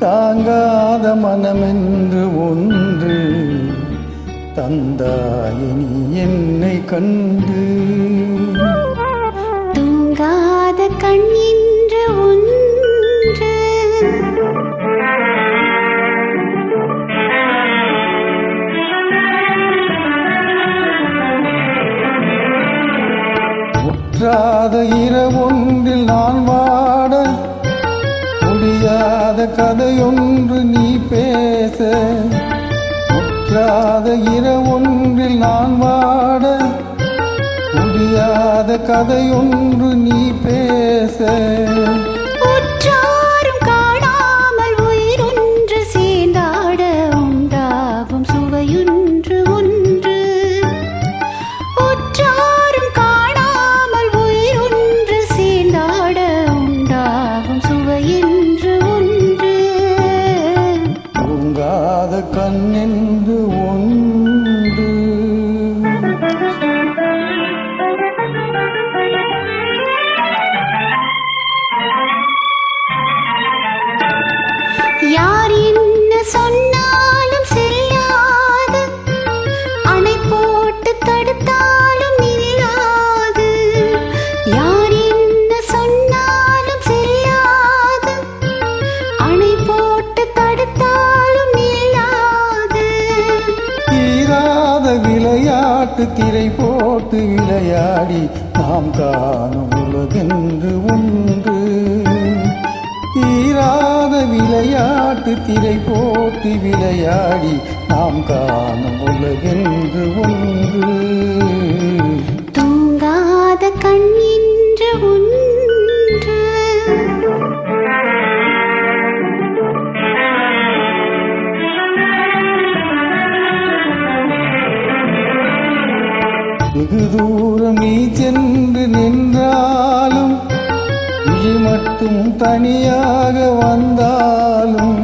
தாங்காத மனமென்று ஒன்று தந்தாயே நீ என்னை கண்டு. தூங்காத கண் என்று ஒன்று முற்றாத இரவொன்றில் நான் வாட முடியாத கதையொன்று நீ பேச. முற்றாத இரவொன்றில் நான் வாட முடியாத கதையொன்று நீ பேச. உற்றாரும் காணாமல் உயிரொன்று சேர்ந்தாட உண்டாகும் சுவையொன்று ஒன்று. உற்றாரும் காணாமல் உயிரொன்று சேர்ந்தாட உண்டாகும் சுவையென்று ஒன்று. தூங்காத கண்ணென்று ஒன்று. யார் என்ன சொன்னாலும் செல்லாது, அணை போட்டு தடுத்தாலும் நில்லாது. யார் என்ன சொன்னாலும் செல்லாது, அணை போட்டு தடுத்தாலும் நில்லாது. தீராத விளையாட்டு திரை போட்டு விளையாடி நாம் காணும் உலகென்று ஒன்று. தீராத விளையாட்டு திரை போட்டு விளையாடி நாம் காணும் உலகென்று ஒன்று. தூங்காத கண் என்று ஒன்று. வெகு தூரம் நீ சென்று நின்றாலும் விழி மட்டும் தனியாக வந்தாலும்.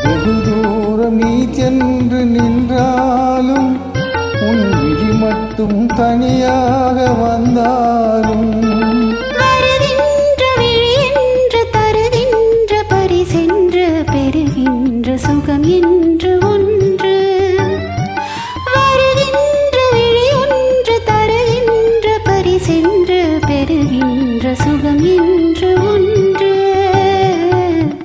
வெகு தூரம் நீ சென்று நின்றாலும் உன் விழி மட்டும் தனியாக வந்தாலும். வருகின்ற விழி என்று தருகின்ற பரிசென்று பெறுகின்ற சுகம் என்று ஒன்று. வருகின்ற விழி ஒன்று தருகின்ற பரிசென்று பெறுகின்ற சுகம் என்று ஒன்று.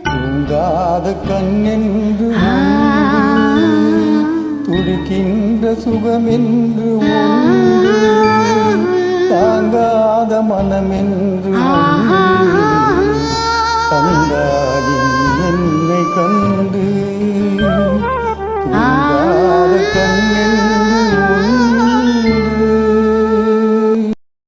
தூங்காத கண்ணென்று ஒன்று. துடிக்கின்ற சுகமென்று ஒன்று. தாங்காத மனமென்று ஒன்று. தந்தாயின் என்னை கண்டு. தூங்காத